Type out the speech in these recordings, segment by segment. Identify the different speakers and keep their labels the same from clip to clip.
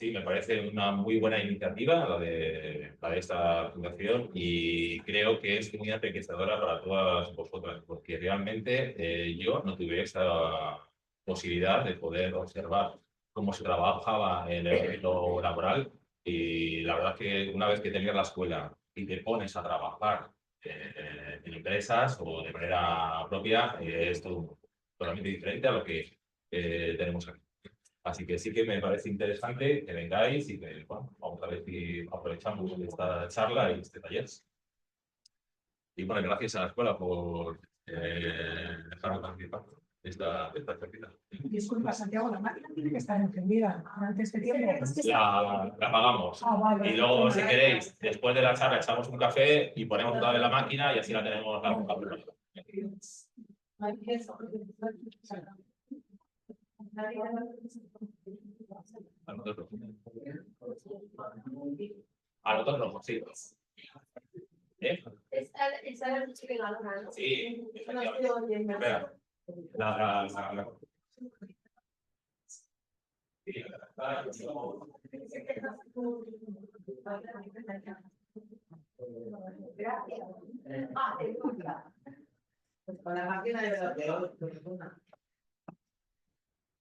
Speaker 1: Sí, me parece una muy buena iniciativa la de esta fundación y creo que es muy enriquecedora para todas vosotras, porque realmente yo no tuve esa posibilidad de poder observar cómo se trabajaba en el ámbito laboral y la verdad que una vez que terminas la escuela y te pones a trabajar en empresas o de manera propia, es todo totalmente diferente a lo que tenemos aquí. Así que sí que me parece interesante que vengáis y que, bueno, vamos a ver si aprovechamos esta charla y este taller. Y bueno, gracias a la escuela por dejarme participar de esta actividad.
Speaker 2: Disculpa, Santiago, la máquina tiene que estar encendida antes de tiempo.
Speaker 1: La apagamos.
Speaker 2: Vale.
Speaker 1: Y luego, si queréis, después de la charla echamos un café y ponemos otra vez la máquina y así la tenemos la A nosotros. A nosotros no, sí.
Speaker 3: Esta la noche que gana, ¿no?
Speaker 1: Sí,
Speaker 3: No estoy bien.
Speaker 1: espera. La... Sí,
Speaker 3: Con la máquina de verdad.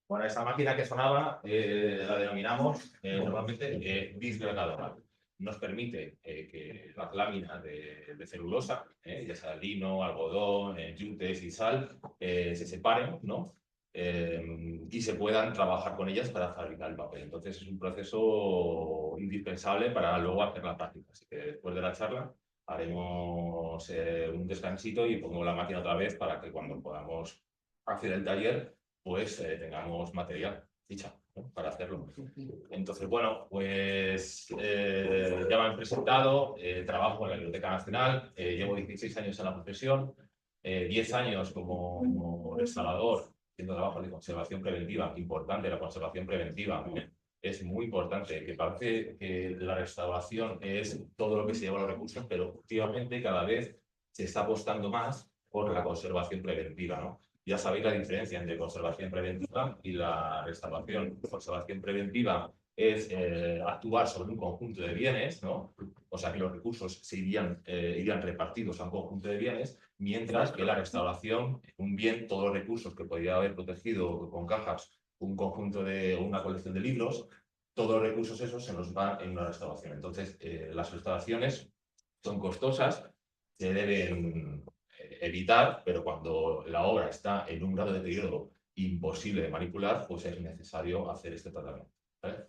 Speaker 1: bueno, esa máquina que sonaba la denominamos normalmente disgregadora. Nos permite que las láminas de celulosa, ya sea lino, algodón, yutes y sal, se separen, ¿no? Y se puedan trabajar con ellas para fabricar el papel. Entonces es un proceso indispensable para luego hacer la práctica. Así que después de la charla haremos un descansito y pongo la máquina otra vez para que cuando podamos hacer el taller pues tengamos material dicha, ¿no? Para hacerlo. Entonces, bueno, pues ya me han presentado, trabajo en la Biblioteca Nacional, llevo 16 años en la profesión, 10 años como restaurador, haciendo trabajo de conservación preventiva, importante la conservación preventiva, es muy importante, que parece que la restauración es todo lo que se lleva a los recursos, pero últimamente cada vez se está apostando más por la conservación preventiva, ¿no? Ya sabéis la diferencia entre conservación preventiva y la restauración. Conservación preventiva es actuar sobre un conjunto de bienes, ¿no? O sea que los recursos se irían repartidos a un conjunto de bienes, mientras que la restauración, un bien, todos los recursos que podría haber protegido con cajas un conjunto de una colección de libros, todos los recursos esos se nos van en una restauración. Entonces, las restauraciones son costosas, se deben evitar, pero cuando la obra está en un grado de deterioro imposible de manipular, pues es necesario hacer este tratamiento, ¿vale?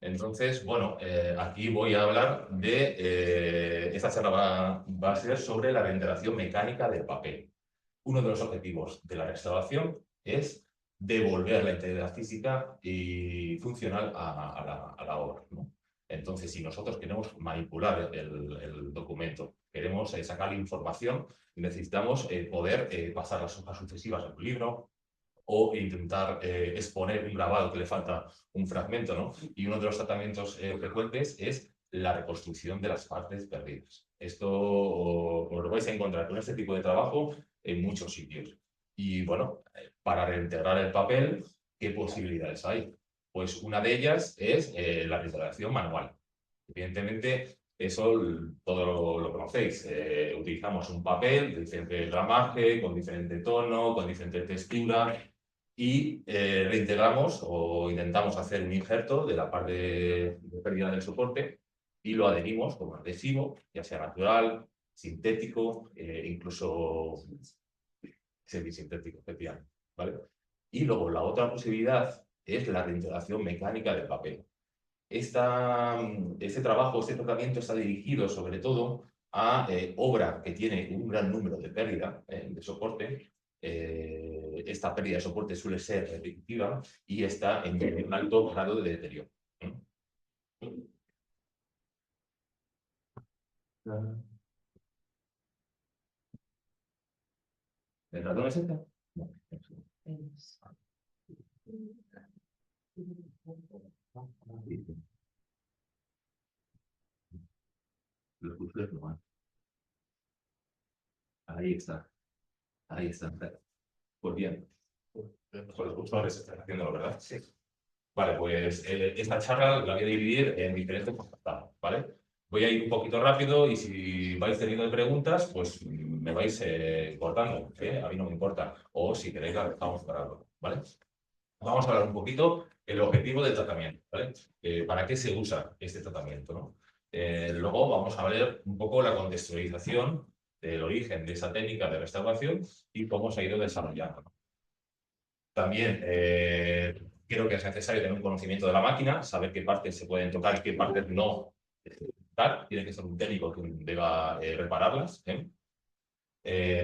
Speaker 1: Entonces, bueno, aquí voy a hablar de, esta charla va a ser sobre la reintegración mecánica del papel. Uno de los objetivos de la restauración es devolver la integridad física y funcional a la obra, ¿no? Entonces, si nosotros queremos manipular el documento, queremos sacar información, necesitamos poder pasar las hojas sucesivas en un libro o intentar exponer un grabado que le falta un fragmento, ¿no? Y uno de los tratamientos frecuentes es la reconstrucción de las partes perdidas. Esto os lo vais a encontrar con este tipo de trabajo en muchos sitios. Y bueno, para reintegrar el papel, ¿qué posibilidades hay? Pues una de ellas es la reintegración manual. Evidentemente, eso todo lo conocéis. Utilizamos un papel de diferente gramaje, con diferente tono, con diferente textura y reintegramos o intentamos hacer un injerto de la parte de pérdida del soporte y lo adherimos como adhesivo, ya sea natural, sintético, incluso semisintético, efectivamente, ¿vale? Y luego la otra posibilidad es la reintegración mecánica del papel. Este trabajo, este tratamiento está dirigido sobre todo a obra que tiene un gran número de pérdida de soporte. Esta pérdida de soporte suele ser repetitiva y está en un alto grado de deterioro. ¿El ratón es este? No. Los cursores no van. Ahí está. Ahí está. Pues bien. Con los cursores están haciéndolo, ¿verdad? Sí. Vale, pues esta charla la voy a dividir en diferentes apartados, ¿vale? Voy a ir un poquito rápido y si vais teniendo preguntas, pues me vais cortando, ¿eh? A mí no me importa. O si queréis la dejamos para algo, ¿vale? Vamos a hablar un poquito el objetivo del tratamiento, ¿vale? ¿Para qué se usa este tratamiento, ¿no? Luego vamos a ver un poco la contextualización del origen de esa técnica de restauración y cómo se ha ido desarrollando. También creo que es necesario tener un conocimiento de la máquina, saber qué partes se pueden tocar y qué partes no tocar. Tiene que ser un técnico quien deba repararlas, ¿eh?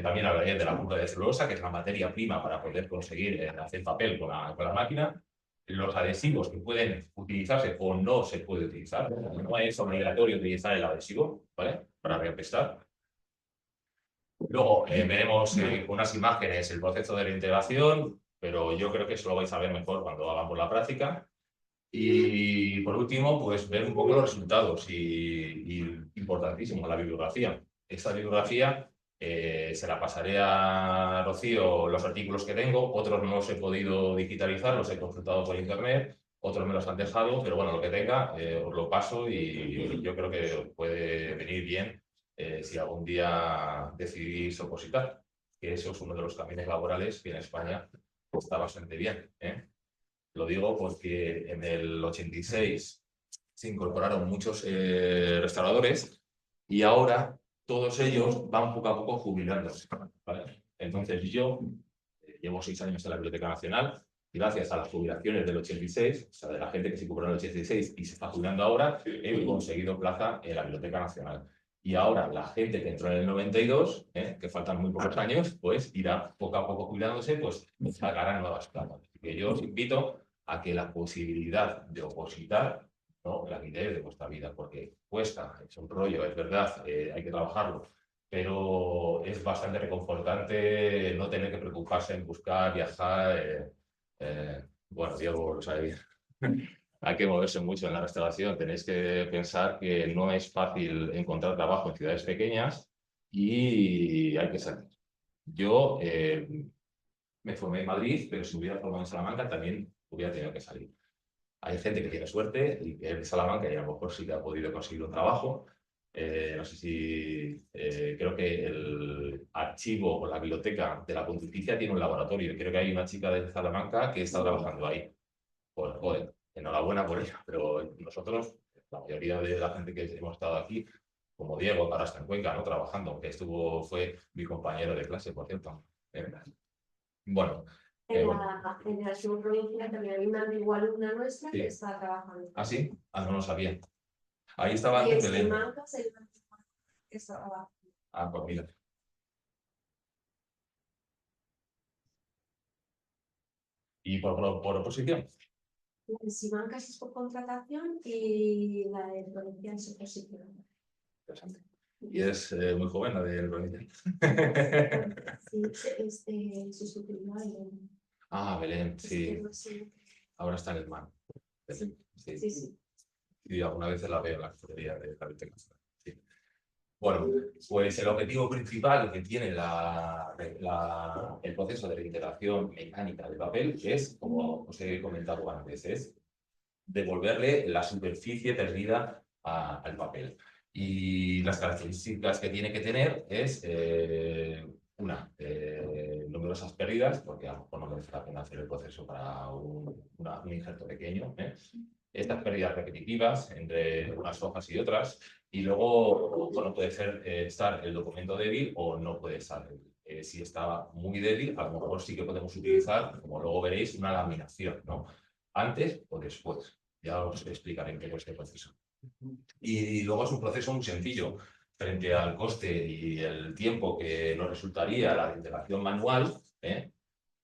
Speaker 1: También hablaré de la pulpa de celulosa, que es la materia prima para poder conseguir hacer papel con la máquina. Los adhesivos que pueden utilizarse o no se puede utilizar. No es obligatorio utilizar el adhesivo, ¿vale? Para reapestar. Luego veremos con unas imágenes el proceso de reintegración, pero yo creo que eso lo vais a ver mejor cuando hagamos la práctica. Y por último, pues ver un poco los resultados y importantísimo, la bibliografía. Esta bibliografía se la pasaré a Rocío los artículos que tengo, otros no los he podido digitalizar, los he consultado por internet, otros me los han dejado, pero bueno, lo que tenga os lo paso y yo creo que os puede venir bien si algún día decidís opositar, que eso es uno de los caminos laborales que en España está bastante bien, ¿eh? Lo digo porque en el 86 se incorporaron muchos restauradores y ahora todos ellos van poco a poco jubilándose, ¿vale? Entonces yo llevo 6 años en la Biblioteca Nacional y gracias a las jubilaciones del 86, o sea, de la gente que se incorporó en el 86 y se está jubilando ahora, he conseguido plaza en la Biblioteca Nacional. Y ahora la gente que entró en el 92, que faltan muy pocos años, pues irá poco a poco jubilándose, pues sacarán nuevas plazas. Así que yo os invito a que la posibilidad de opositar no la quitéis de vuestra vida, porque cuesta, es un rollo, es verdad, hay que trabajarlo, pero es bastante reconfortante no tener que preocuparse en buscar, viajar. Bueno, Diego lo sabe bien. Hay que moverse mucho en la restauración. Tenéis que pensar que no es fácil encontrar trabajo en ciudades pequeñas y hay que salir. Yo me formé en Madrid, pero si me hubiera formado en Salamanca también hubiera tenido que salir. Hay gente que tiene suerte y que es de Salamanca y a lo mejor sí que ha podido conseguir un trabajo. No sé si creo que el archivo o la biblioteca de la Pontificia tiene un laboratorio y creo que hay una chica de Salamanca que está trabajando ahí. Pues, joder, enhorabuena por ello, pero nosotros, la mayoría de la gente que hemos estado aquí, como Diego, que ahora está en Cuenca, ¿no? Trabajando, que fue mi compañero de clase, por cierto. Bueno.
Speaker 3: En el archivo provincial también hay una antigua alumna nuestra que está trabajando.
Speaker 1: ¿Ah, sí? Ah, no lo sabía. Ahí estaba
Speaker 3: Y
Speaker 1: antes
Speaker 3: en
Speaker 1: Belén.
Speaker 3: Simancas hay una que está trabajando.
Speaker 1: Ah, pues mira. ¿Y por oposición?
Speaker 3: La de Simancas es por contratación y la de provincial es oposición.
Speaker 1: Interesante. Y es muy joven la del provincial.
Speaker 3: Sí, sustituyó a Belén.
Speaker 1: Ah, Belén, sí.
Speaker 3: Sí.
Speaker 1: Ahora está en el mar. Sí.
Speaker 3: Sí.
Speaker 1: Y alguna vez la veo en la cafetería de la Biblioteca. Sí. Bueno, pues el objetivo principal que tiene el proceso de reintegración mecánica del papel es, como os he comentado antes, es devolverle la superficie perdida al papel. Y las características que tiene que tener es, numerosas pérdidas, porque a lo mejor no merece la pena hacer el proceso para un injerto pequeño. Estas pérdidas repetitivas entre unas hojas y otras, y luego bueno, puede estar el documento débil o no puede estar. Si está muy débil, a lo mejor sí que podemos utilizar, como luego veréis, una laminación, ¿no? Antes o después. Ya os explicaré en qué es este proceso. Y luego es un proceso muy sencillo. Frente al coste y el tiempo que nos resultaría la reintegración manual,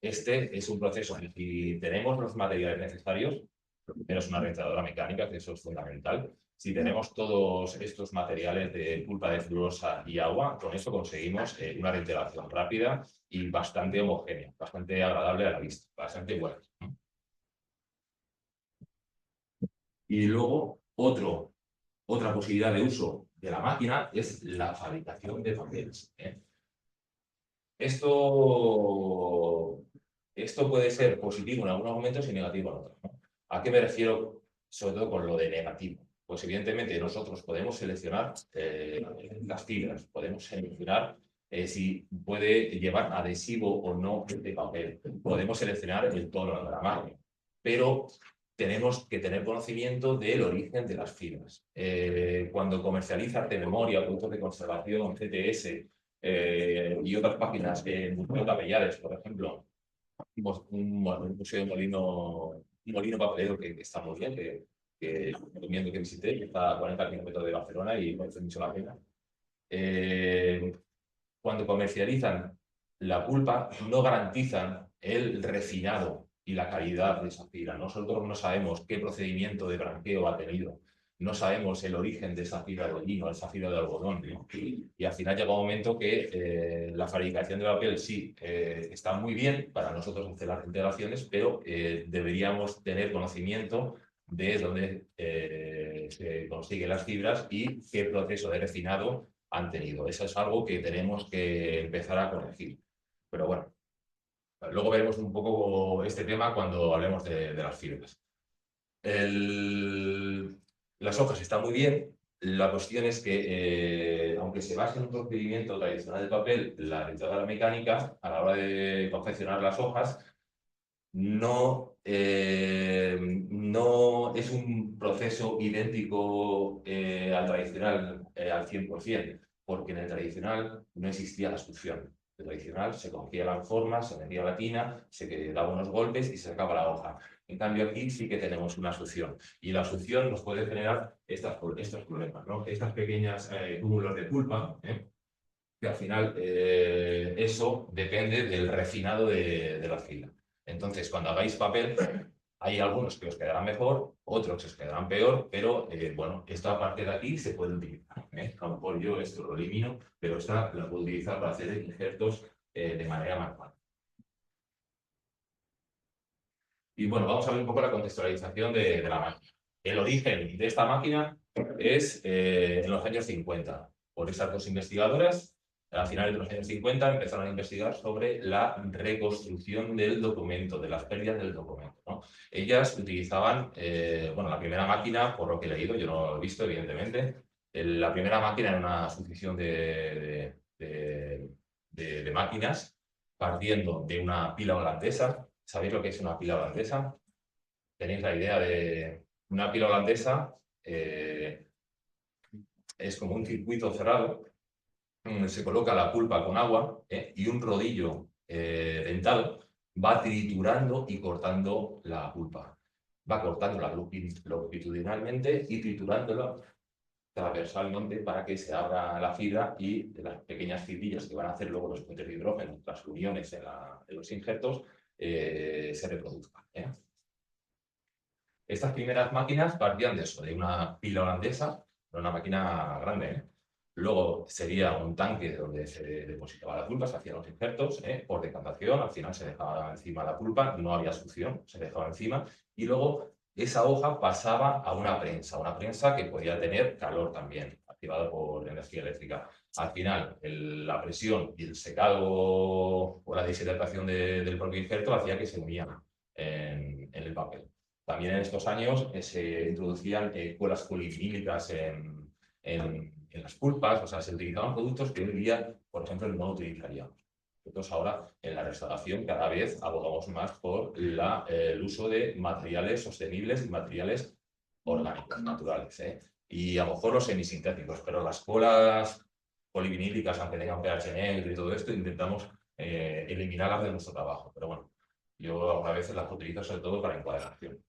Speaker 1: este es un proceso en el que tenemos los materiales necesarios. Lo primero es una reintegradora mecánica, que eso es fundamental. Si tenemos todos estos materiales de pulpa de celulosa y agua, con eso conseguimos una reintegración rápida y bastante homogénea, bastante agradable a la vista, bastante buena. Y luego, otra posibilidad de uso de la máquina es la fabricación de papeles. Esto puede ser positivo en algunos momentos y negativo en otros, ¿no? ¿A qué me refiero sobre todo con lo de negativo? Pues evidentemente nosotros podemos seleccionar las fibras, podemos seleccionar si puede llevar adhesivo o no de papel, podemos seleccionar el tono de la máquina, pero tenemos que tener conocimiento del origen de las fibras. Cuando comercializas de memoria, productos de conservación, CTS y otras páginas, Museo Capellares, por ejemplo, un museo de un molino papelero que está muy bien, que recomiendo que visité, que está a 40 kilómetros de Barcelona y merece mucho la pena. Cuando comercializan la pulpa, no garantizan el refinado y la calidad de esa fibra. Nosotros no sabemos qué procedimiento de branqueo ha tenido, no sabemos el origen de esa fibra de lino, esa fibra de algodón, ¿no? Y al final llega un momento que la fabricación de la piel sí está muy bien para nosotros hacer las integraciones, pero deberíamos tener conocimiento de dónde se consiguen las fibras y qué proceso de refinado han tenido. Eso es algo que tenemos que empezar a corregir. Pero bueno, luego veremos un poco este tema cuando hablemos de las fibras. Las hojas están muy bien. La cuestión es que, aunque se base en un procedimiento tradicional de papel, la dentadura mecánica, a la hora de confeccionar las hojas, no es un proceso idéntico al tradicional al 100%, porque en el tradicional no existía la succión. En el tradicional se cogía la forma, se metía la tina, se daba unos golpes y se sacaba la hoja. En cambio aquí sí que tenemos una succión y la succión nos puede generar estos problemas, ¿no? Estas pequeñas cúmulos de pulpa, que al final eso depende del refinado de la fibra. Entonces, cuando hagáis papel, hay algunos que os quedarán mejor, otros que os quedarán peor, pero bueno, esta parte de aquí se puede utilizar. A lo mejor yo esto lo elimino, pero esta la puedo utilizar para hacer injertos de manera manual. Y bueno, vamos a ver un poco la contextualización de la máquina. El origen de esta máquina es en los años 50, por esas dos investigadoras. A finales de los años 50 empezaron a investigar sobre la reconstrucción del documento, de las pérdidas del documento, ¿no? Ellas utilizaban, bueno, la primera máquina, por lo que he leído, yo no lo he visto, evidentemente, la primera máquina era una sucesión de máquinas partiendo de una pila holandesa. ¿Sabéis lo que es una pila holandesa? ¿Tenéis la idea de una pila holandesa? Es como un circuito cerrado. Se coloca la pulpa con agua y un rodillo dentado va triturando y cortando la pulpa. Va cortándola longitudinalmente y triturándola transversalmente para que se abra la fibra y de las pequeñas fibrillas que van a hacer luego los puentes de hidrógeno, las uniones en los injertos, se reproduzcan. Estas primeras máquinas partían de eso, de una pila holandesa, una máquina grande. Luego sería un tanque donde se depositaba la pulpa, se hacían los injertos por decantación, al final se dejaba encima la pulpa, no había succión, se dejaba encima, y luego esa hoja pasaba a una prensa que podía tener calor también, activada por energía eléctrica. Al final, la presión y el secado o la deshidratación del propio injerto hacía que se unían en el papel. También en estos años se introducían colas polivinílicas en las pulpas, o sea, se utilizaban productos que hoy día, por ejemplo, no utilizaríamos. Nosotros ahora, en la restauración, cada vez abogamos más por el uso de materiales sostenibles y materiales orgánicos, naturales. Y a lo mejor los semisintéticos, pero las colas polivinílicas, aunque tengan pH negro y todo esto, intentamos eliminarlas de nuestro trabajo. Pero bueno, yo a veces las utilizo sobre todo para encuadernación.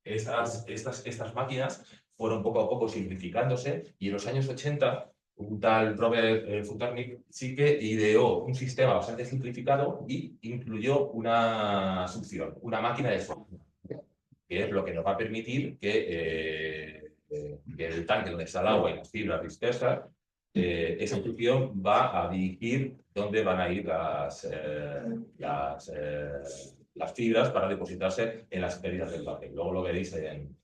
Speaker 1: Estas máquinas fueron poco a poco simplificándose y en los años 80 un tal Robert Futarnik sí que ideó un sistema bastante simplificado y incluyó una succión, una máquina de succión, que es lo que nos va a permitir que el tanque donde está el agua y las fibras dispersas, esa succión va a dirigir dónde van a ir las fibras para depositarse en las pérdidas del papel. Luego lo veréis en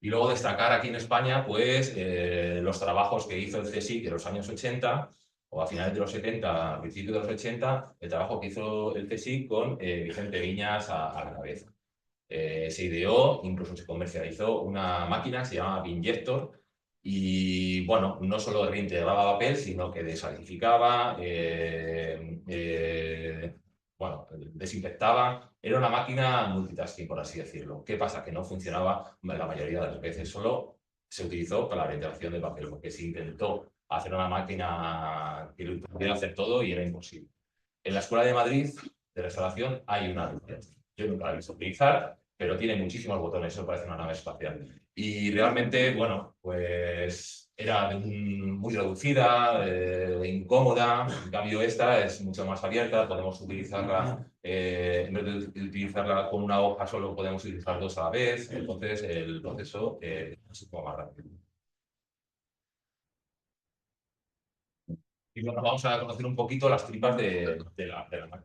Speaker 1: Y luego destacar aquí en España, pues, los trabajos que hizo el CSIC en los años 80, o a finales de los 70, a principios de los 80, el trabajo que hizo el CSIC con Vicente Viñas a la cabeza. Se ideó, incluso se comercializó una máquina, se llamaba Vinyector, y bueno, no solo reintegraba papel, sino que desalicificaba, bueno, desinfectaba. Era una máquina multitasking, por así decirlo. ¿Qué pasa? Que no funcionaba la mayoría de las veces, solo se utilizó para la reintegración de papel, porque se intentó hacer una máquina que lo pudiera hacer todo y era imposible. En la Escuela de Madrid de restauración hay una licencia. Yo nunca la he visto utilizar, pero tiene muchísimos botones, eso parece una nave espacial. Y realmente, bueno, pues era muy reducida, incómoda. En cambio, esta es mucho más abierta, podemos utilizarla, en vez de utilizarla con una hoja, solo podemos utilizar dos a la vez, entonces el proceso es un poco más rápido. Y bueno, vamos a conocer un poquito las tripas de la máquina.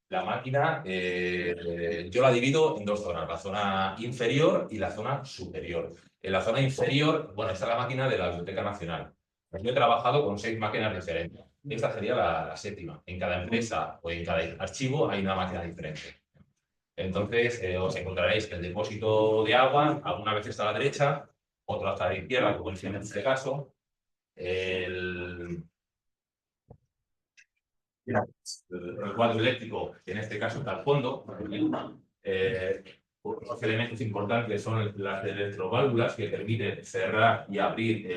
Speaker 1: La máquina, yo la divido en dos zonas, la zona inferior y la zona superior. En la zona inferior, bueno, esta es la máquina de la Biblioteca Nacional. Pues yo he trabajado con 6 máquinas diferentes. Esta sería la séptima. En cada empresa o en cada archivo hay una máquina diferente. Entonces, os encontraréis que el depósito de agua alguna vez está a la derecha, otra está a la izquierda, como en este caso. El cuadro eléctrico, en este caso está al fondo. Los elementos importantes son las electroválvulas que permiten cerrar y abrir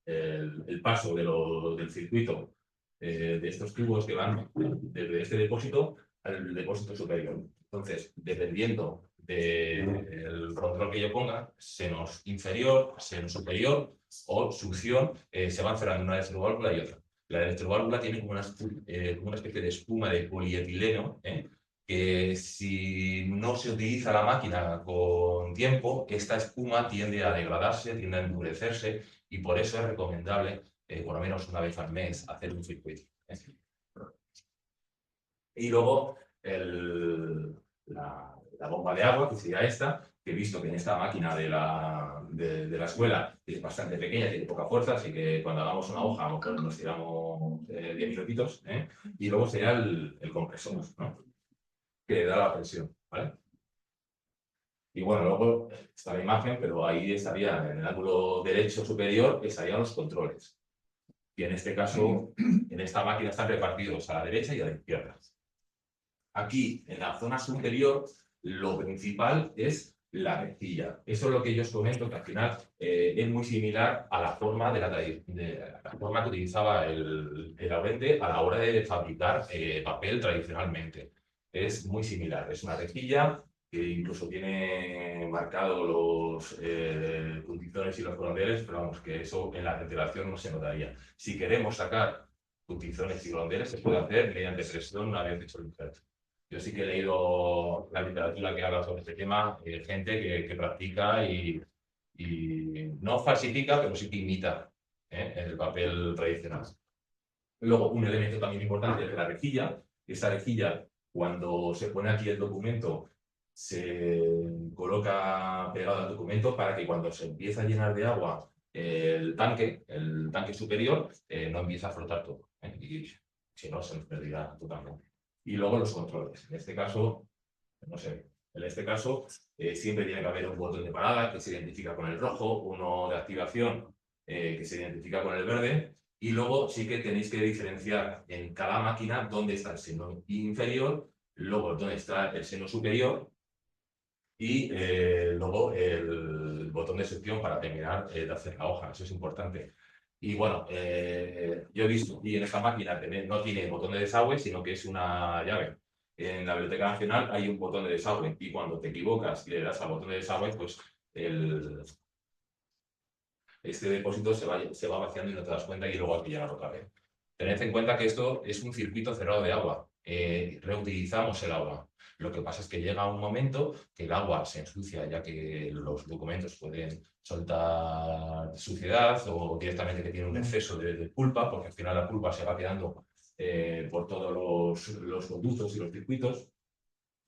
Speaker 1: el paso del circuito de estos tubos que van desde este depósito al depósito superior. Entonces, dependiendo del control que yo ponga, senos inferior, seno superior o succión, se van cerrando una electroválvula y otra. La electroválvula tiene como una especie de espuma de polietileno, que si no se utiliza la máquina con tiempo, esta espuma tiende a degradarse, tiende a endurecerse, y por eso es recomendable, por lo menos una vez al mes, hacer un circuito. Y luego la bomba de agua, que sería esta, que he visto que en esta máquina de la escuela es bastante pequeña, tiene poca fuerza, así que cuando hagamos una hoja nos tiramos 10 minutitos, y luego sería el compresor, ¿no? Que da la presión, ¿vale? Y bueno, luego está la imagen, pero ahí estaría, en el ángulo derecho superior, estarían los controles. Y en este caso, en esta máquina están repartidos a la derecha y a la izquierda. Aquí, en la zona superior, lo principal es la rejilla. Eso es lo que yo os comento, que al final es muy similar a la forma, la forma que utilizaba el Laurente a la hora de fabricar papel tradicionalmente. Es muy similar. Es una rejilla que incluso tiene marcado los puntizones y los cordales, pero vamos, que eso en la ventilación no se notaría. Si queremos sacar puntizones y rondeles, se puede hacer mediante presión una vez hecho el injerto. Yo sí que he leído la literatura que habla sobre este tema, gente que practica y no falsifica, pero sí que imita el papel tradicional. Luego, un elemento también importante es la rejilla. Esta rejilla, cuando se pone aquí el documento, se coloca pegado al documento para que cuando se empieza a llenar de agua el tanque superior, no empiece a flotar todo. Y si no, se perderá totalmente. Y luego los controles. En este caso, no sé, siempre tiene que haber un botón de parada que se identifica con el rojo, uno de activación que se identifica con el verde, y luego sí que tenéis que diferenciar en cada máquina dónde está el seno inferior, luego dónde está el seno superior, y luego el botón de sección para terminar de hacer la hoja. Eso es importante. Y bueno, yo he visto, y en esta máquina no tiene botón de desagüe, sino que es una llave. En la Biblioteca Nacional hay un botón de desagüe, y cuando te equivocas y le das al botón de desagüe, pues este depósito se va vaciando y no te das cuenta, y luego hay que llegar otra vez. Tened en cuenta que esto es un circuito cerrado de agua. Reutilizamos el agua. Lo que pasa es que llega un momento que el agua se ensucia, ya que los documentos pueden soltar suciedad o directamente que tiene un exceso de pulpa, porque al final la pulpa se va quedando por todos los conductos y los circuitos,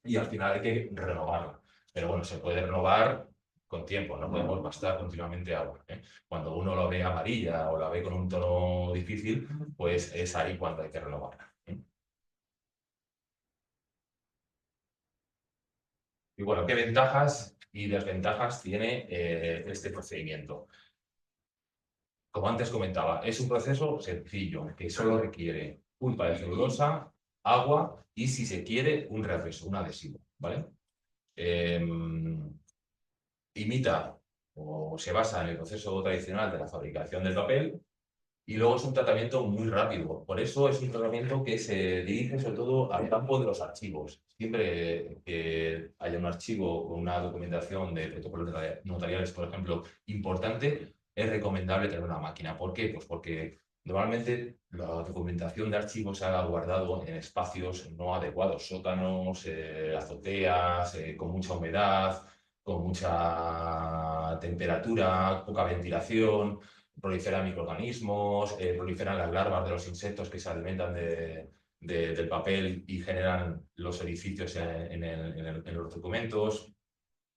Speaker 1: y al final hay que renovarla. Pero bueno, se puede renovar con tiempo, no podemos gastar continuamente agua. Cuando uno lo ve amarilla o la ve con un tono difícil, pues es ahí cuando hay que renovarla. Y bueno, ¿qué ventajas y desventajas tiene este procedimiento? Como antes comentaba, es un proceso sencillo que solo requiere pulpa de celulosa, agua y, si se quiere, un reafreso, un adhesivo, ¿vale? Imita o se basa en el proceso tradicional de la fabricación del papel y luego es un tratamiento muy rápido. Por eso es un tratamiento que se dirige sobre todo al campo de los archivos. Siempre que haya un archivo con una documentación de protocolos notariales, por ejemplo, importante, es recomendable tener una máquina. ¿Por qué? Pues porque normalmente la documentación de archivos se ha guardado en espacios no adecuados, sótanos, azoteas, con mucha humedad, con mucha temperatura, poca ventilación, proliferan microorganismos, proliferan las larvas de los insectos que se alimentan del papel y generan los orificios en los documentos.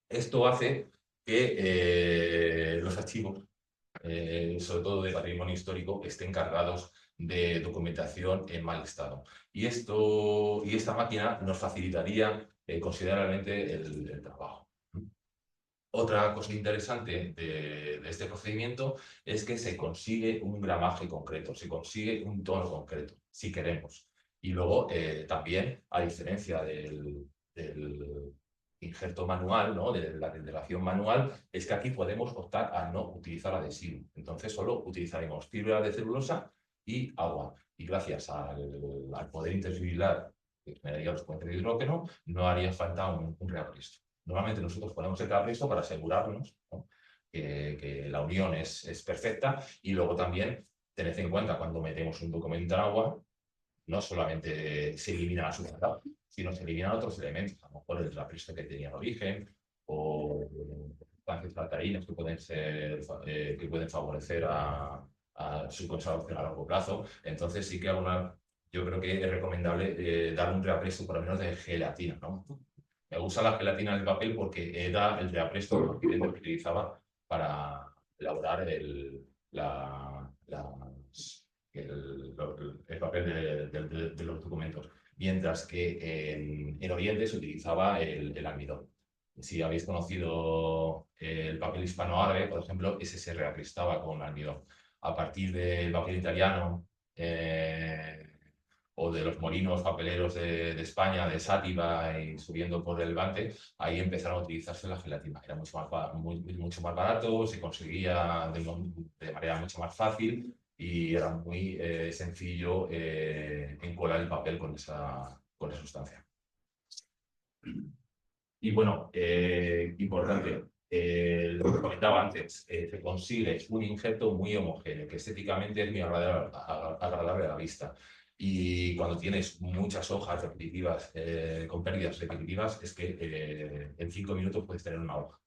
Speaker 1: Esto hace que los archivos, sobre todo de patrimonio histórico, estén cargados de documentación en mal estado. Y esta máquina nos facilitaría considerablemente el trabajo. Otra cosa interesante de este procedimiento es que se consigue un gramaje concreto, se consigue un tono concreto, si queremos. Y luego también, a diferencia del injerto manual, ¿no? De la rendelación manual, es que aquí podemos optar a no utilizar adhesivo. Entonces solo utilizaremos fibra de celulosa y agua. Y gracias al poder interfibrilar que generaría los puentes de hidrógeno, no haría falta un reapresto. Normalmente nosotros ponemos el reapresto para asegurarnos, ¿no? que la unión es perfecta, y luego también tened en cuenta cuando metemos un documento en agua, no solamente se elimina la suciedad, sino se eliminan otros elementos, a lo mejor el reapresto que tenía en origen o sustancias saltarinas que pueden favorecer a su conservación a largo plazo. Entonces sí que yo creo que es recomendable dar un reapresto por lo menos de gelatina, ¿no? Me gusta la gelatina del papel porque era el reapresto que utilizaba para elaborar el papel de los documentos, mientras que en Oriente se utilizaba el almidón. Si habéis conocido el papel hispanoárabe, por ejemplo, ese se reaprestaba con almidón. A partir del papel italiano, o de los molinos papeleros de España, de Sátiva y subiendo por el Levante, ahí empezaron a utilizarse la gelatina. Era mucho más barato, se conseguía de manera mucho más fácil y era muy sencillo encolar el papel con esa sustancia. Y bueno, importante, lo que comentaba antes, se consigue un injerto muy homogéneo, que estéticamente es muy agradable a la vista. Y cuando tienes muchas hojas repetitivas, con pérdidas repetitivas, es que en 5 minutos puedes tener una hoja.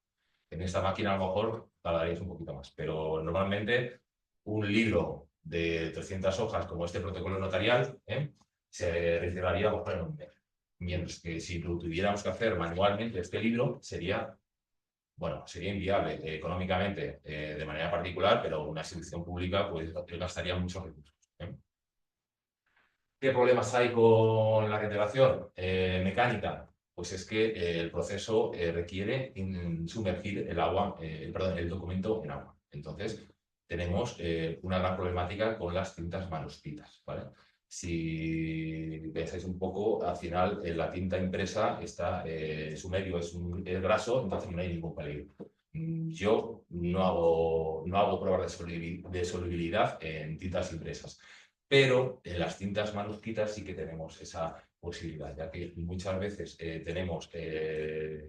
Speaker 1: En esta máquina a lo mejor tardarías un poquito más, pero normalmente un libro de 300 hojas como este protocolo notarial se retiraría a lo mejor en un mes. Mientras que si lo tuviéramos que hacer manualmente este libro, sería inviable económicamente de manera particular, pero una institución pública pues gastaría muchos recursos. ¿Qué problemas hay con la rendelación mecánica? Pues es que el proceso requiere sumergir el documento en agua. Entonces, tenemos una gran problemática con las tintas manuscritas, ¿vale? Si pensáis un poco, al final la tinta impresa su medio es graso, entonces no hay ningún peligro. Yo no hago pruebas de solubilidad en tintas impresas, pero en las tintas manuscritas sí que tenemos esa posibilidad, ya que muchas veces tenemos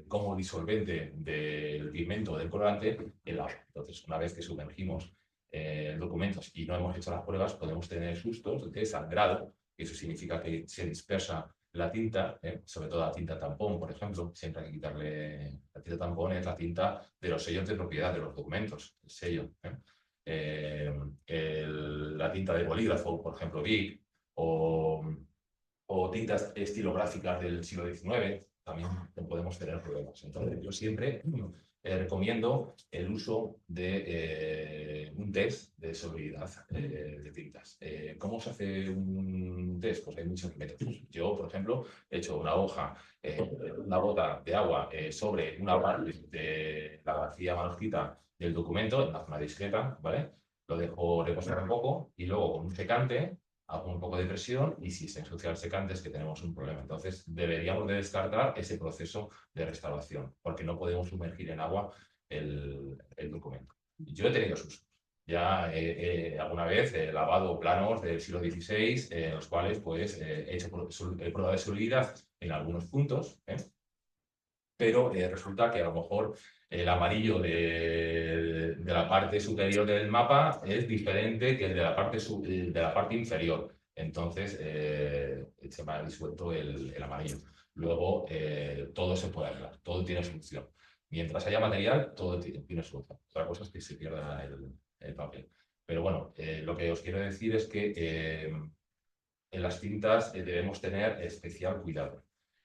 Speaker 1: como disolvente del pigmento o del colorante el agua. Entonces, una vez que sumergimos documentos y no hemos hecho las pruebas, podemos tener sustos de sangrado, y eso significa que se dispersa la tinta, sobre todo la tinta tampón, por ejemplo. Siempre hay que quitarle la tinta tampón, es la tinta de los sellos de propiedad de los documentos, el sello. La tinta de bolígrafo, por ejemplo, Bic, o tintas estilográficas del siglo XIX, también podemos tener problemas. Entonces, yo siempre recomiendo el uso de un test de solubilidad de tintas. ¿Cómo se hace un test? Pues hay muchos métodos. Yo, por ejemplo, he hecho una hoja, una gota de agua sobre una parte de la vacía manuscrita del documento en una zona discreta, ¿vale? Lo dejo reposar un poco y luego con un secante hago un poco de presión y si se ensucia el secante es que tenemos un problema. Entonces deberíamos de descartar ese proceso de restauración porque no podemos sumergir en agua el documento. Yo he tenido sustos. Ya alguna vez he lavado planos del siglo XVI en los cuales pues, he hecho prueba de solubilidad en algunos puntos, pero resulta que a lo mejor el amarillo de la parte superior del mapa es diferente que el de la parte inferior. Entonces se me ha disuelto el amarillo. Luego todo se puede arreglar, todo tiene solución. Mientras haya material, todo tiene solución. Otra cosa es que se pierda el papel. Pero bueno, lo que os quiero decir es que en las tintas debemos tener especial cuidado.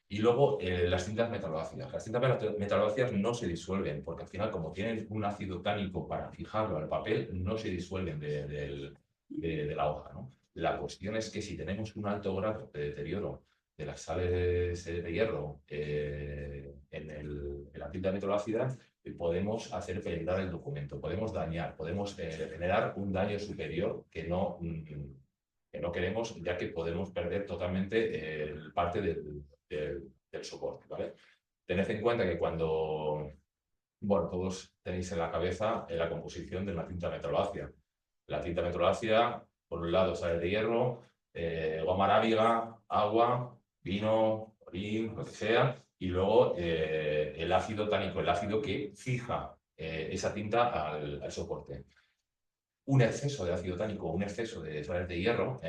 Speaker 1: Y luego las tintas metaloácidas. Las tintas metaloácidas no se disuelven porque al final, como tienen un ácido tánico para fijarlo al papel, no se disuelven de la hoja, ¿no? La cuestión es que si tenemos un alto grado de deterioro de las sales de hierro en la tinta metaloácida, podemos hacer peligrar el documento, podemos dañar, podemos generar un daño superior que no queremos, ya que podemos perder totalmente parte del soporte, ¿vale? Tened en cuenta que cuando, bueno, todos tenéis en la cabeza la composición de una tinta metaloácida. La tinta metaloácida, por un lado, sales de hierro, goma arábiga, agua, vino, orín, lo que sea, y luego el ácido tánico, el ácido que fija esa tinta al soporte. Un exceso de ácido tánico o un exceso de sales de hierro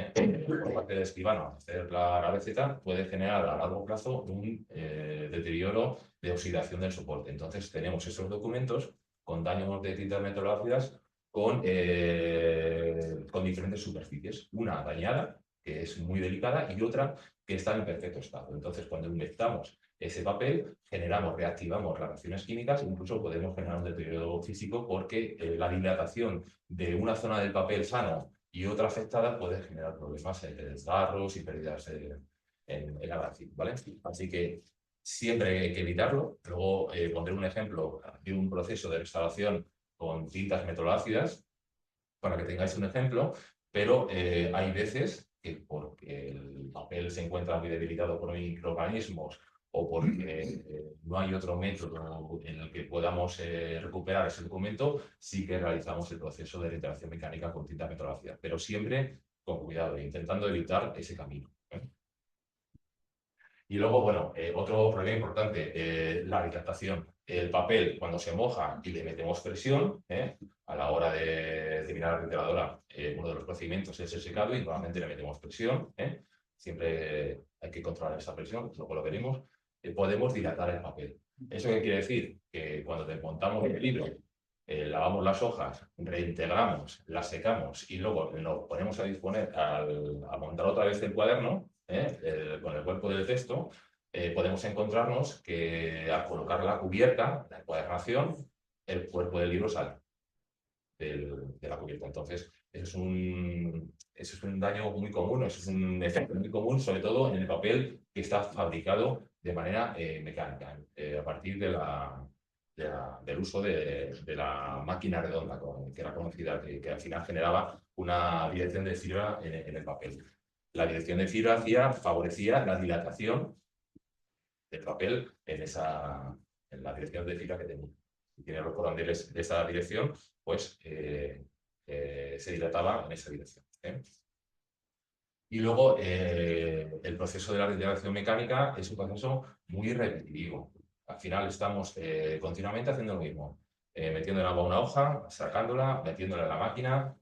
Speaker 1: por parte del escribano al hacer la receta puede generar a largo plazo un deterioro de oxidación del soporte. Entonces tenemos esos documentos con daños de tintas metaloácidas con diferentes superficies. Una dañada, que es muy delicada, y otra que está en perfecto estado. Entonces cuando inyectamos ese papel, reactivamos las reacciones químicas, incluso podemos generar un deterioro físico porque la dilatación de una zona del papel sano y otra afectada puede generar problemas de desgarros y pérdidas en la grafía, ¿vale? Así que siempre hay que evitarlo. Luego pondré un ejemplo de un proceso de restauración con tintas metaloácidas para que tengáis un ejemplo, pero hay veces que porque el papel se encuentra muy debilitado por microorganismos o porque no hay otro método en el que podamos recuperar ese documento, sí que realizamos el proceso de reiteración mecánica con tinta metaloácida, pero siempre con cuidado, intentando evitar ese camino. Y luego, bueno, otro problema importante, la dilatación. El papel, cuando se moja y le metemos presión, a la hora de terminar la reiteradora, uno de los procedimientos es el secado y normalmente le metemos presión. Siempre hay que controlar esa presión, luego lo veremos. Podemos dilatar el papel. ¿Eso qué quiere decir? Que cuando desmontamos el libro, lavamos las hojas, reintegramos, las secamos y luego nos ponemos a disponer a montar otra vez el cuaderno, con el cuerpo del texto, podemos encontrarnos que al colocar la cubierta, la encuadernación, el cuerpo del libro sale de la cubierta. Entonces, eso es un daño muy común, eso es un efecto muy común, sobre todo en el papel que está fabricado de manera mecánica, a partir del uso de la máquina redonda, que era conocida, que al final generaba una dirección de fibra en el papel. La dirección de fibra favorecía la dilatación del papel en la dirección de fibra que tenía. Si tiene los corondeles de esa dirección, pues se dilataba en esa dirección. Y luego el proceso de la reiteración mecánica es un proceso muy repetitivo. Al final estamos continuamente haciendo lo mismo, metiendo en agua una hoja, sacándola, metiéndola en la máquina,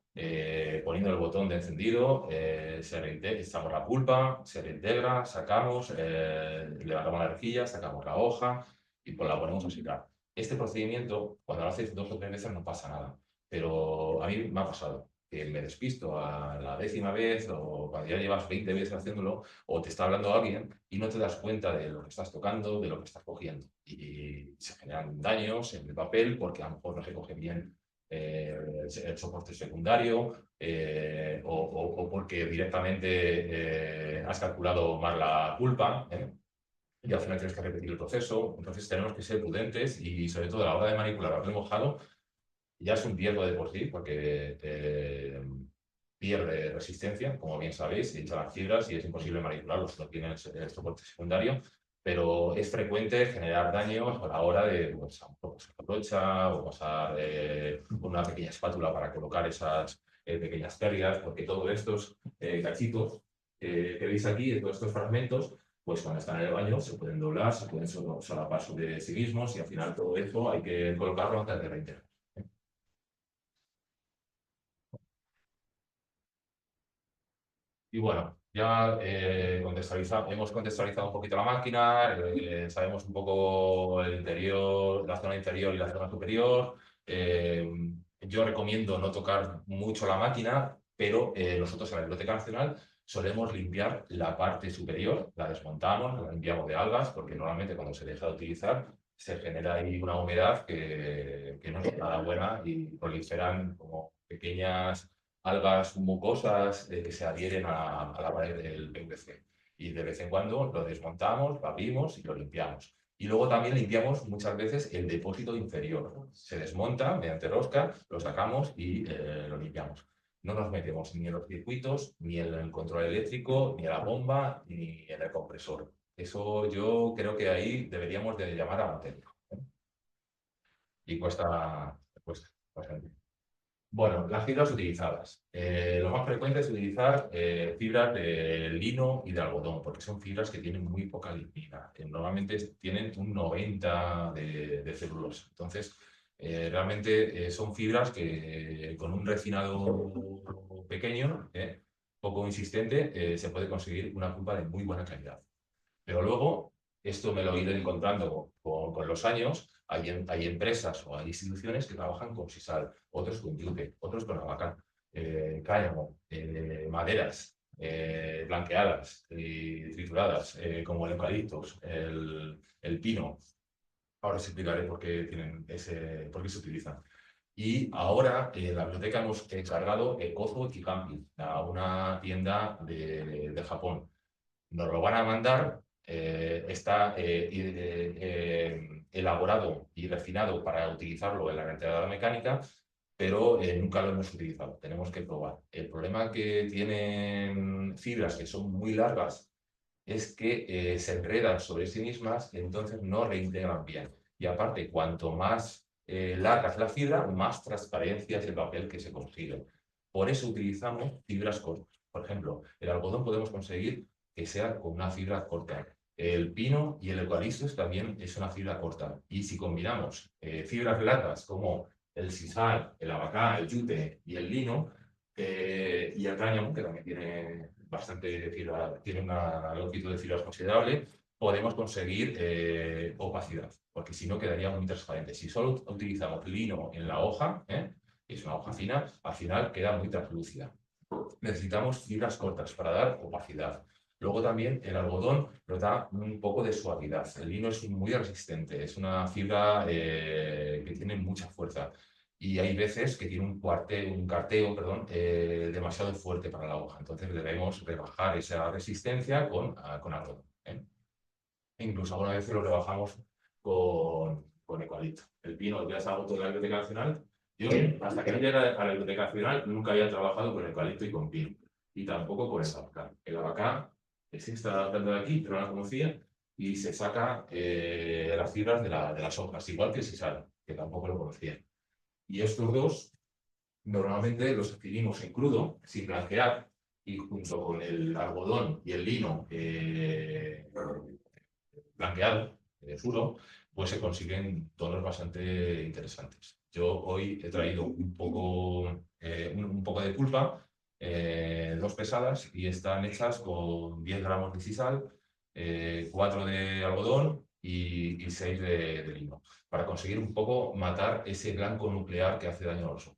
Speaker 1: poniendo el botón de encendido, echamos la pulpa, se reintegra, sacamos, levantamos la rejilla, sacamos la hoja y pues la ponemos a secar. Este procedimiento, cuando lo haces 2 o 3 veces no pasa nada, pero a mí me ha pasado que me despisto a la 10ª vez o cuando ya llevas 20 veces haciéndolo, o te está hablando alguien y no te das cuenta de lo que estás tocando, de lo que estás cogiendo. Y se generan daños en el papel porque a lo mejor no se coge bien el soporte secundario o porque directamente has calculado mal la culpa. Y al final tienes que repetir el proceso. Entonces tenemos que ser prudentes y sobre todo a la hora de manipular papel mojado ya es un riesgo de por sí porque pierde resistencia, como bien sabéis, hincha las fibras y es imposible manipularlo si no tiene el soporte secundario, pero es frecuente generar daños a la hora de pues, a un poco se brocha o pasar una pequeña espátula para colocar esas pequeñas pérdidas, porque todos estos cachitos que veis aquí, todos estos fragmentos, pues cuando están en el baño se pueden doblar, se pueden solapar sobre sí mismos y al final todo esto hay que colocarlo antes de reintegrar. Y bueno, ya hemos contextualizado un poquito la máquina, sabemos un poco el interior, la zona interior y la zona superior. Yo recomiendo no tocar mucho la máquina, pero nosotros en la Biblioteca Nacional solemos limpiar la parte superior, la desmontamos, la limpiamos de algas, porque normalmente cuando se deja de utilizar se genera ahí una humedad que no es nada buena y proliferan como pequeñas algas mucosas que se adhieren a la pared del PVC. Y de vez en cuando lo desmontamos, lo abrimos y lo limpiamos. Y luego también limpiamos muchas veces el depósito inferior. Se desmonta mediante rosca, lo sacamos y lo limpiamos. No nos metemos ni en los circuitos, ni en el control eléctrico, ni en la bomba, ni en el compresor. Eso yo creo que ahí deberíamos de llamar a un técnico. Y cuesta bastante. Bueno, las fibras utilizadas. Lo más frecuente es utilizar fibras de lino y de algodón, porque son fibras que tienen muy poca lignina. Normalmente tienen un 90 de celulosa. Entonces, realmente son fibras que con un refinado pequeño, poco insistente, se puede conseguir una pulpa de muy buena calidad. Pero luego, esto me lo he ido encontrando con los años, hay empresas o hay instituciones que trabajan con sisal, otros con yute, otros con abaca, cáñamo, maderas blanqueadas y trituradas, como el eucaliptos, el pino. Ahora os explicaré por qué se utilizan. Y ahora en la biblioteca hemos encargado Kozo Kikampi, a una tienda de Japón. Nos lo van a mandar, está elaborado y refinado para utilizarlo en la retirada mecánica, pero nunca lo hemos utilizado, tenemos que probar. El problema que tienen fibras que son muy largas es que se enredan sobre sí mismas y entonces no reintegran bien. Y aparte, cuanto más larga es la fibra, más transparencia es el papel que se consigue. Por eso utilizamos fibras cortas. Por ejemplo, el algodón podemos conseguir que sea con una fibra corta. El pino y el eucaliptus también es una fibra corta. Y si combinamos fibras largas como el sisal, el abacá, el yute y el lino, y el cáñamo, que también tiene bastante fibra, tiene una longitud de fibras considerable, podemos conseguir opacidad, porque si no quedaría muy transparente. Si solo utilizamos lino en la hoja, que es una hoja fina, al final queda muy translúcida. Necesitamos fibras cortas para dar opacidad. Luego también el algodón nos da un poco de suavidad. El lino es muy resistente, es una fibra que tiene mucha fuerza. Y hay veces que tiene un carteo, demasiado fuerte para la hoja. Entonces debemos rebajar esa resistencia con algodón. E incluso algunas veces lo rebajamos con eucalipto. El pino ya es algo de la Biblioteca Nacional. Yo, hasta que no llegué a la Biblioteca Nacional, nunca había trabajado con eucalipto y con pino. Y tampoco con el abacá. El abacá es esta planta de aquí, pero no la conocía, y se saca las fibras de las hojas, igual que el sisal, que tampoco lo conocía. Y estos dos normalmente los adquirimos en crudo, sin blanquear, y junto con el algodón y el lino blanqueado, puro, pues se consiguen tonos bastante interesantes. Yo hoy he traído un poco de pulpa, dos pesadas, y están hechas con 10 gramos de sisal, 4 de algodón y 6 de lino, para conseguir un poco matar ese blanco nuclear que hace daño a los ojos.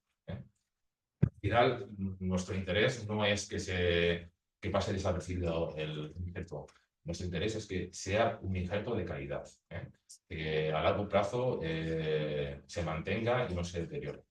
Speaker 1: final, nuestro interés no es que pase desapercibido el injerto. Nuestro interés es que sea un injerto de calidad, que a largo plazo se mantenga y no se deteriore.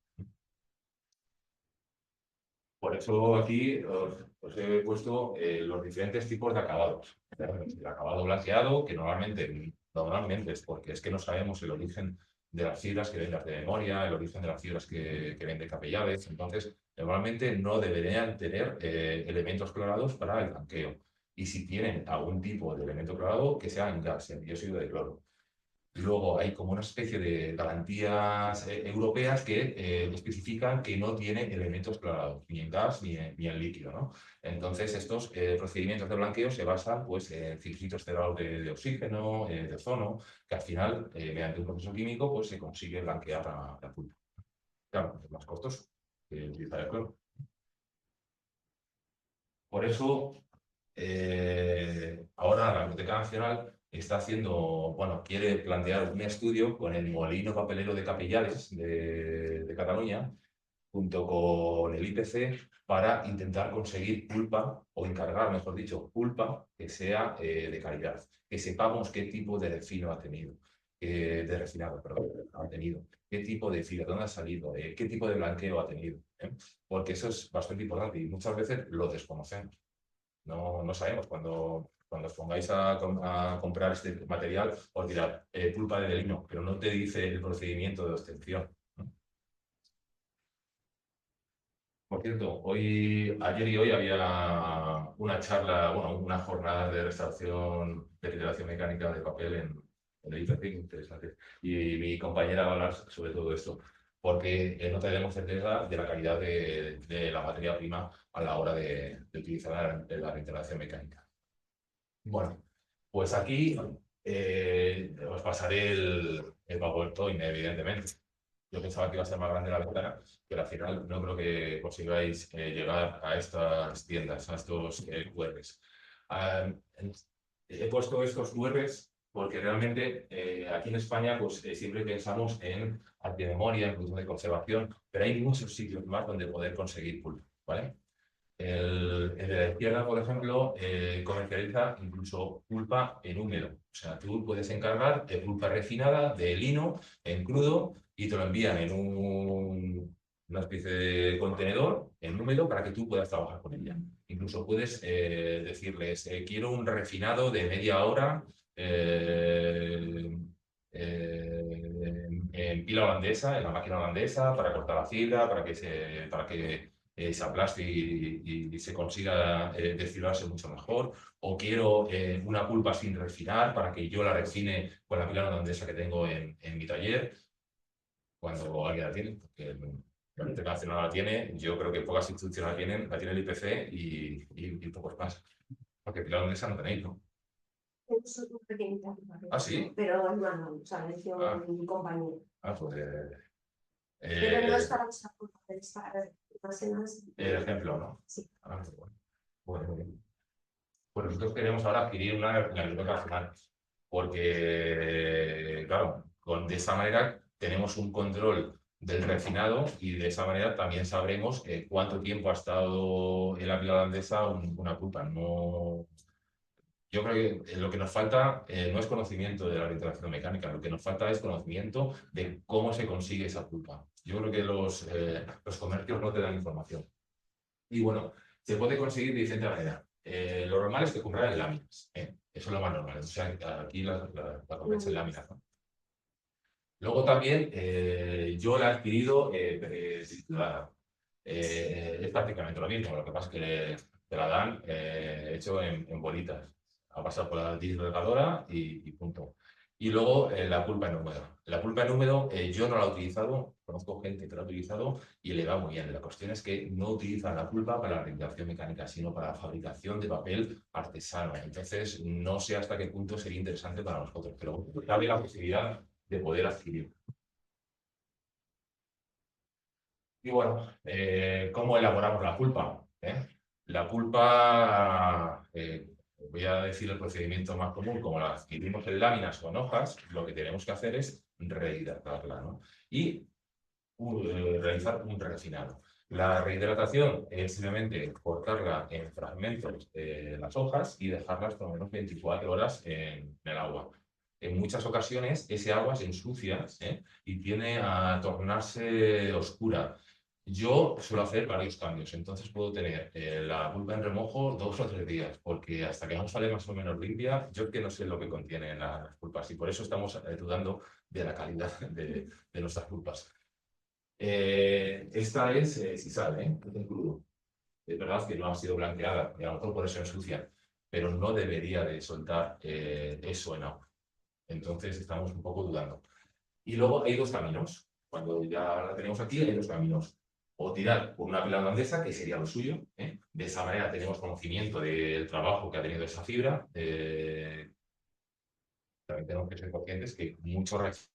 Speaker 1: Por eso aquí os he puesto los diferentes tipos de acabados. El acabado blanqueado, que normalmente es porque es que no sabemos el origen de las fibras que ven de memoria, el origen de las fibras que ven de capellades. Entonces, normalmente no deberían tener elementos clorados para el blanqueo. Y si tienen algún tipo de elemento clorado, que sea en gas, en dióxido de cloro. Luego hay como una especie de garantías europeas que especifican que no tienen elementos clorados, ni en gas ni en líquido, ¿no? Entonces, estos procedimientos de blanqueo se basan pues, en filtritos cerrados de oxígeno, de ozono, que al final, mediante un proceso químico, pues, se consigue blanquear la pulpa. Claro, es más costoso que utilizar el cloro. Por eso, ahora la Biblioteca Nacional está haciendo, bueno, quiere plantear un estudio con el molino papelero de Capellades de Cataluña, junto con el IPC, para intentar conseguir pulpa, o encargar, mejor dicho, pulpa que sea de calidad, que sepamos qué tipo de refino ha tenido, de refinado, perdón, ha tenido, qué tipo de fibra, dónde ha salido, qué tipo de blanqueo ha tenido, porque eso es bastante importante y muchas veces lo desconocemos. No sabemos cuando os pongáis a comprar este material, os dirá pulpa de lino, pero no te dice el procedimiento de obtención. Por cierto, ayer y hoy había una charla, bueno, una jornada de restauración de literación mecánica de papel en el IPC, interesante. Y mi compañera va a hablar sobre todo esto, porque no tenemos certeza de la calidad de la materia prima a la hora de utilizar la reintegración mecánica. Bueno, pues aquí os pasaré el PowerPoint, evidentemente. Yo pensaba que iba a ser más grande la ventana, pero al final no creo que consigáis llegar a estas tiendas, a estos QRs. Ah, he puesto estos QRs porque realmente aquí en España pues, siempre pensamos en arte de memoria, en producción de conservación, pero hay muchos sitios más donde poder conseguir pulpa, ¿vale? El de la izquierda, por ejemplo, comercializa incluso pulpa en húmedo. O sea, tú puedes encargar de pulpa refinada de lino en crudo y te lo envían en una especie de contenedor en húmedo para que tú puedas trabajar con ella. Incluso puedes decirles, quiero un refinado de media hora en pila holandesa, en la máquina holandesa, para cortar la fibra, para que se aplaste y se consiga desfilarse mucho mejor, o quiero una pulpa sin refinar para que yo la refine con la pila holandesa que tengo en mi taller, cuando alguien la tiene, porque la Biblioteca Nacional no la tiene, yo creo que pocas instituciones la tiene el IPC y pocos más, porque pila holandesa no tenéis, ¿no?
Speaker 3: Es un pequeñito.
Speaker 1: Ah, sí.
Speaker 3: Pero hermano, o sea, decía mi compañero.
Speaker 1: Ah, pues.
Speaker 3: Pero no es para usar pulpa, es para almacenas.
Speaker 1: El ejemplo, ¿no?
Speaker 3: Sí.
Speaker 1: Ah, bueno. Bueno, muy bien. Pues nosotros queremos ahora adquirir una en la Biblioteca Nacional, porque, claro, de esa manera tenemos un control del refinado y de esa manera también sabremos cuánto tiempo ha estado en la pila holandesa una pulpa. No, yo creo que lo que nos falta no es conocimiento de la reintegración mecánica, lo que nos falta es conocimiento de cómo se consigue esa pulpa. Yo creo que los comercios no te dan información. Y bueno, se puede conseguir de diferente manera. Lo normal es que comprar en láminas. Eso es lo más normal. O sea, aquí la compras en láminas, ¿no? Luego también yo la he adquirido es prácticamente lo mismo. Lo que pasa es que te la dan hecho en bolitas. Ha pasado por la disgregadora y punto. Y luego la pulpa en húmedo. La pulpa en húmedo yo no la he utilizado, conozco gente que la ha utilizado y le va muy bien. La cuestión es que no utilizan la pulpa para la reintegración mecánica, sino para la fabricación de papel artesano. Entonces, no sé hasta qué punto sería interesante para nosotros, pero cabe la posibilidad de poder adquirir. Y bueno, ¿cómo elaboramos la pulpa? La pulpa, voy a decir el procedimiento más común, como la adquirimos en láminas o en hojas, lo que tenemos que hacer es rehidratarla, ¿no? Y realizar un refinado. La rehidratación es simplemente cortarla en fragmentos de las hojas y dejarlas por lo menos 24 horas en el agua. En muchas ocasiones ese agua se ensucia y tiende a tornarse oscura. Yo suelo hacer varios cambios, entonces puedo tener la pulpa en remojo 2 o 3 días, porque hasta que no sale más o menos limpia, yo que no sé lo que contienen las pulpas y por eso estamos dudando de la calidad de nuestras pulpas. Esta es sisal, es en crudo. Es verdad que no ha sido blanqueada y a lo mejor por eso ensucia, pero no debería de soltar eso en agua. Entonces estamos un poco dudando. Y luego hay 2 caminos. Cuando ya la tenemos aquí, hay 2 caminos. O tirar por una pila holandesa, que sería lo suyo. De esa manera tenemos conocimiento del trabajo que ha tenido esa fibra. También tenemos que ser conscientes que muchos